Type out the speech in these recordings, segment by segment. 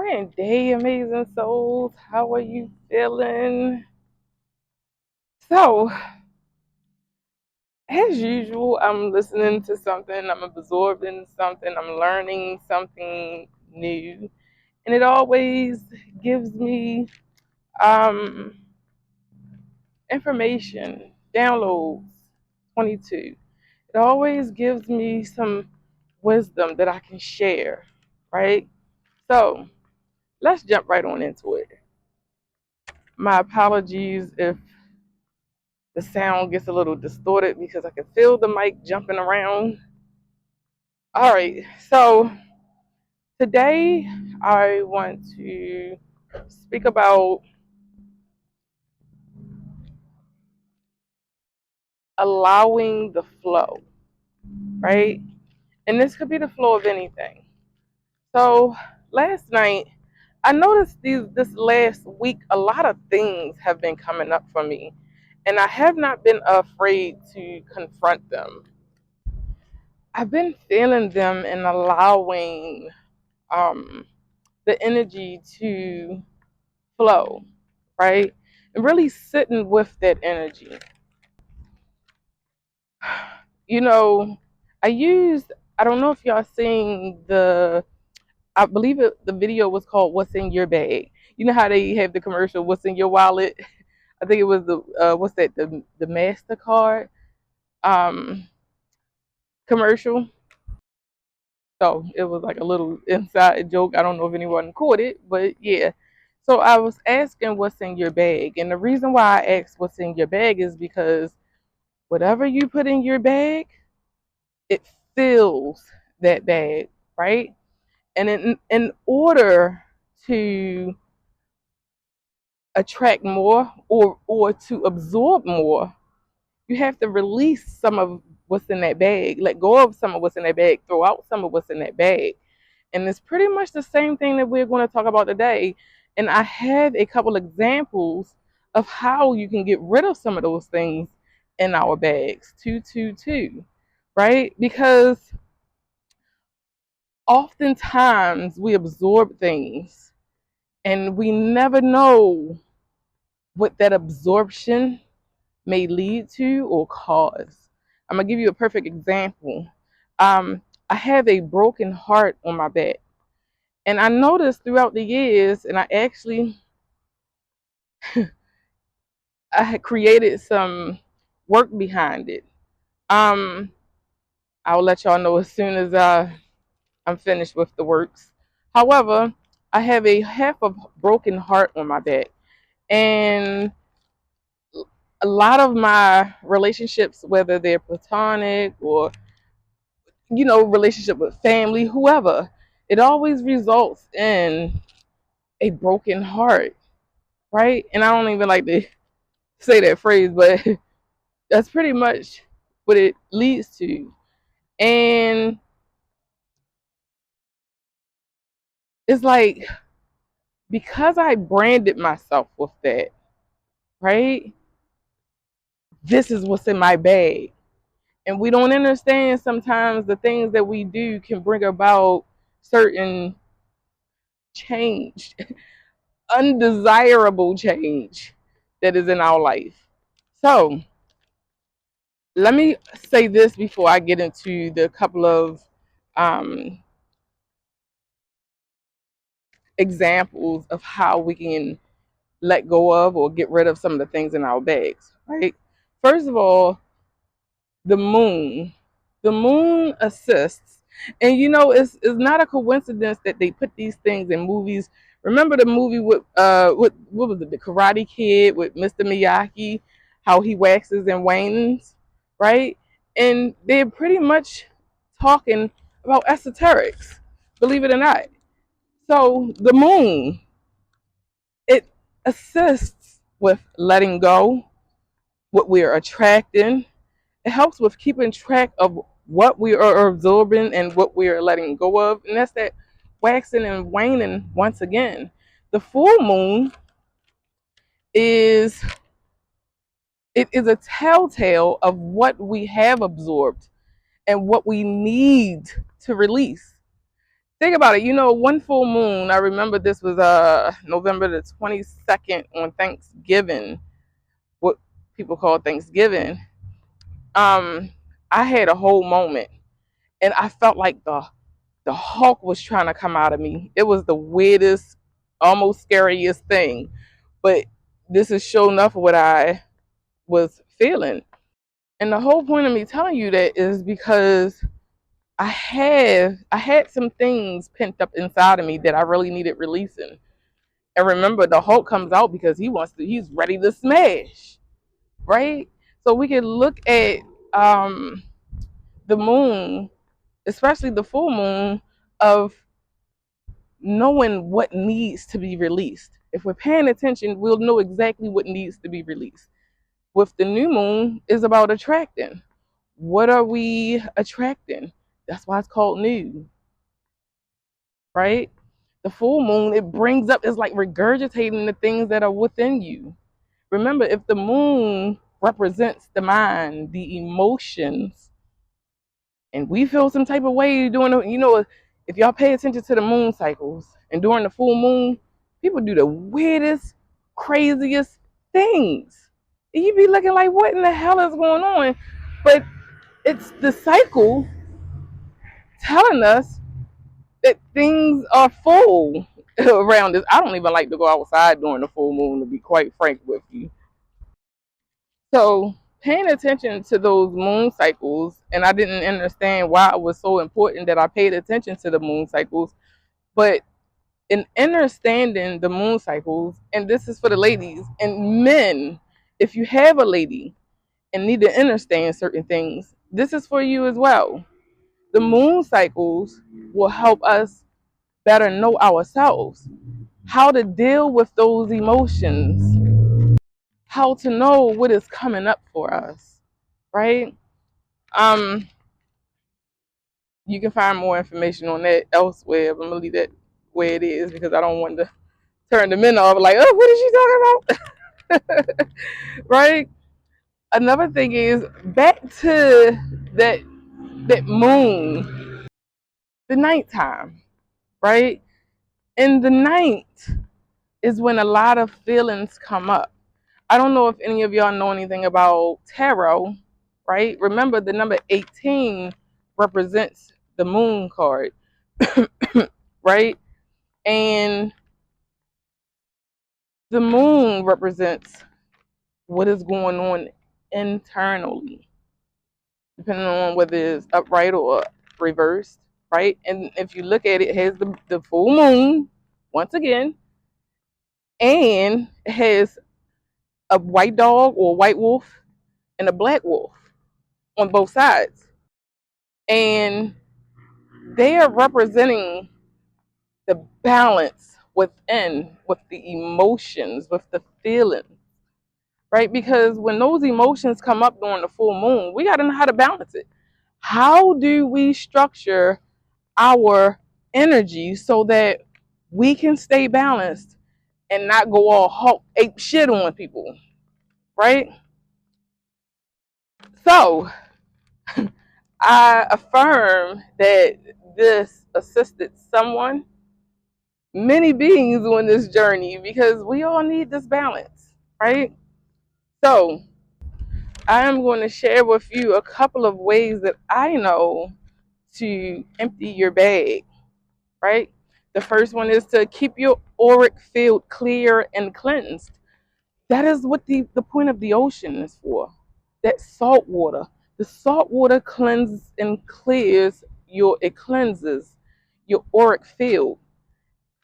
Grand day, amazing souls. How are you feeling? So, as usual, I'm listening to something, I'm absorbing something, I'm learning something new, and it always gives me um, information, downloads 22. It always gives me some wisdom that I can share, right? So, let's jump right on into it. My apologies if the sound gets a little distorted because I can feel the mic jumping around. All right, so today I want to speak about allowing the flow, right? And this could be the flow of anything. So last night, I noticed this last week, a lot of things have been coming up for me, and I have not been afraid to confront them. I've been feeling them and allowing um, the energy to flow, right? And really sitting with that energy. You know, I don't know if y'all seen I believe the video was called What's in Your Bag. You know how they have the commercial, What's in Your Wallet? I think it was the MasterCard um, commercial. So it was like a little inside joke. I don't know if anyone caught it, but yeah. So I was asking what's in your bag. And the reason why I asked what's in your bag is because whatever you put in your bag, it fills that bag, right? And in order to attract more or to absorb more, you have to release some of what's in that bag, let go of some of what's in that bag, throw out some of what's in that bag. And it's pretty much the same thing that we're going to talk about today. And I have a couple examples of how you can get rid of some of those things in our bags. 222, right? Because oftentimes we absorb things and we never know what that absorption may lead to or cause. I'm going to give you a perfect example. I have a broken heart on my back. And I noticed throughout the years, and I had created some work behind it. Um, I'll let y'all know as soon as I'm finished with the works. However, I have a half a broken heart on my back, and a lot of my relationships, whether they're platonic or relationship with family, whoever, it always results in a broken heart, right? And I don't even like to say that phrase, but that's pretty much what it leads to. And it's like, because I branded myself with that, right? This is what's in my bag. And we don't understand sometimes the things that we do can bring about certain change, undesirable change that is in our life. So let me say this before I get into the couple of um, examples of how we can let go of or get rid of some of the things in our bags, right? First of all, the moon. The moon assists. And it's not a coincidence that they put these things in movies. Remember the movie with what was it, the Karate Kid with Mr. Miyagi, how he waxes and wanes, right? And they're pretty much talking about esoterics, believe it or not. So the moon, it assists with letting go, what we are attracting. It helps with keeping track of what we are absorbing and what we are letting go of. And that's that waxing and waning once again. The full moon is it is a telltale of what we have absorbed and what we need to release. Think about it. One full moon. I remember this was November the 22nd on Thanksgiving, what people call Thanksgiving. Um, I had a whole moment, and I felt like the Hulk was trying to come out of me. It was the weirdest, almost scariest thing. But this is sure enough what I was feeling. And the whole point of me telling you that is because I had some things pent up inside of me that I really needed releasing. And remember, the Hulk comes out because he's ready to smash, right? So we can look at um the moon, especially the full moon, of knowing what needs to be released. If we're paying attention, we'll know exactly what needs to be released. With the new moon is about attracting. What are we attracting? That's why it's called new, right? The full moon, it brings up, it's like regurgitating the things that are within you. Remember, if the moon represents the mind, the emotions, and we feel some type of way if y'all pay attention to the moon cycles and during the full moon, people do the weirdest, craziest things. And you be looking like, what in the hell is going on? But it's the cycle telling us that things are full around us. I don't even like to go outside during the full moon, to be quite frank with you. So paying attention to those moon cycles, and I didn't understand why it was so important that I paid attention to the moon cycles, but in understanding the moon cycles, and this is for the ladies and men, if you have a lady and need to understand certain things, this is for you as well. The moon cycles will help us better know ourselves, how to deal with those emotions, how to know what is coming up for us, right? Um, you can find more information on that elsewhere, but I'm gonna leave that where it is because I don't want to turn the men off like, oh, what is she talking about? Right? Another thing is back to that moon, the nighttime, right? In the night is when a lot of feelings come up. I don't know if any of y'all know anything about tarot, right? Remember, the number 18 represents the moon card, right? And the moon represents what is going on internally, depending on whether it's upright or reversed, right? And if you look at it, it has the full moon, once again, and it has a white dog or white wolf and a black wolf on both sides. And they are representing the balance within, with the emotions, with the feelings, right? Because when those emotions come up during the full moon, we got to know how to balance it. How do we structure our energy so that we can stay balanced and not go all Hulk ape shit on people, right? So I affirm that this assisted someone, many beings on this journey, because we all need this balance, right? So I am going to share with you a couple of ways that I know to empty your bag, right? The first one is to keep your auric field clear and cleansed. That is what the point of the ocean is for. That salt water. The salt water cleanses and clears it cleanses your auric field.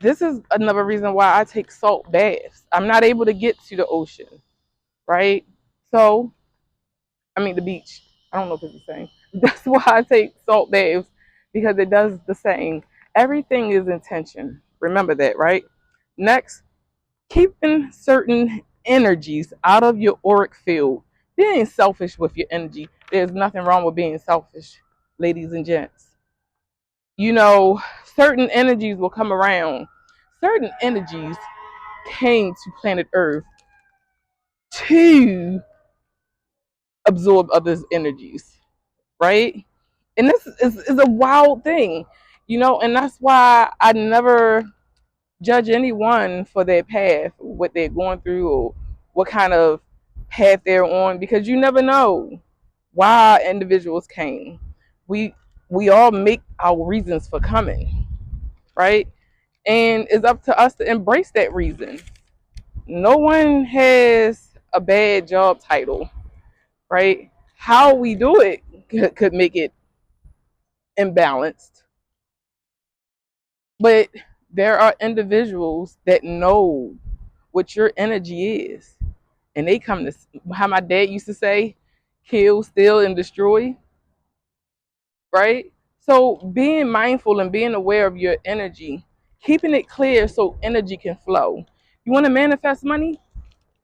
This is another reason why I take salt baths. I'm not able to get to the ocean, right? So, I mean the beach. I don't know if it's the same. That's why I take salt baths, because it does the same. Everything is intention. Remember that, right? Next, keeping certain energies out of your auric field. Being selfish with your energy. There's nothing wrong with being selfish, ladies and gents. Certain energies will come around. Certain energies came to planet Earth to absorb others' energies, right? And this is a wild thing. And that's why I never judge anyone for their path, what they're going through, or what kind of path they're on, because you never know why individuals came. We we all make our reasons for coming, right? And it's up to us to embrace that reason. No one has a bad job title, right? How we do it could make it imbalanced, but there are individuals that know what your energy is, and they come to, how my dad used to say, kill, steal, and destroy, right? So being mindful and being aware of your energy, keeping it clear so energy can flow. You want to manifest money?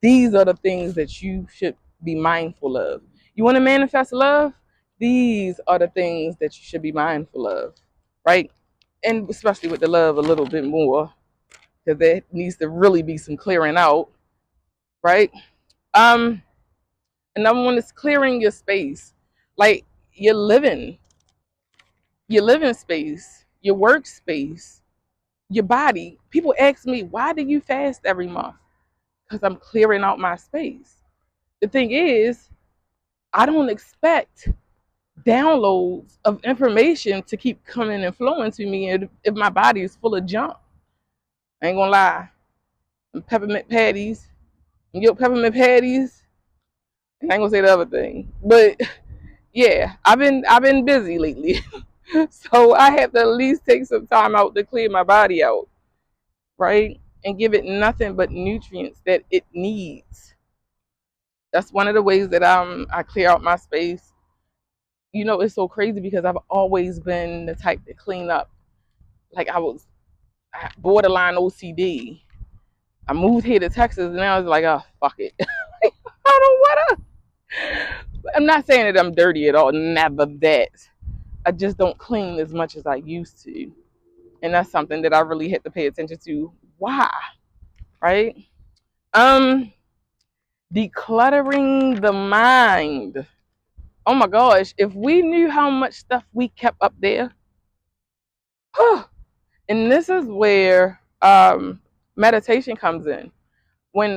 These are the things that you should be mindful of. You want to manifest love? These are the things that you should be mindful of, right? And especially with the love a little bit more, because there needs to really be some clearing out, right? Um, Another one is clearing your space, like your living space, your workspace, your body. People ask me, why do you fast every month? Because I'm clearing out my space. The thing is, I don't expect downloads of information to keep coming and flowing to me if my body is full of junk. I ain't gonna lie. And peppermint patties, and get peppermint patties, and I ain't gonna say the other thing. But yeah, I've been busy lately. So I have to at least take some time out to clear my body out, right? And give it nothing but nutrients that it needs. That's one of the ways that I clear out my space. It's so crazy because I've always been the type to clean up. Like borderline OCD. I moved here to Texas and I was like, oh fuck it. I don't wanna. I'm not saying that I'm dirty at all, never that. I just don't clean as much as I used to. And that's something that I really had to pay attention to. Why? Right? Um, Decluttering the mind. Oh my gosh, if we knew how much stuff we kept up there, and this is where meditation comes in.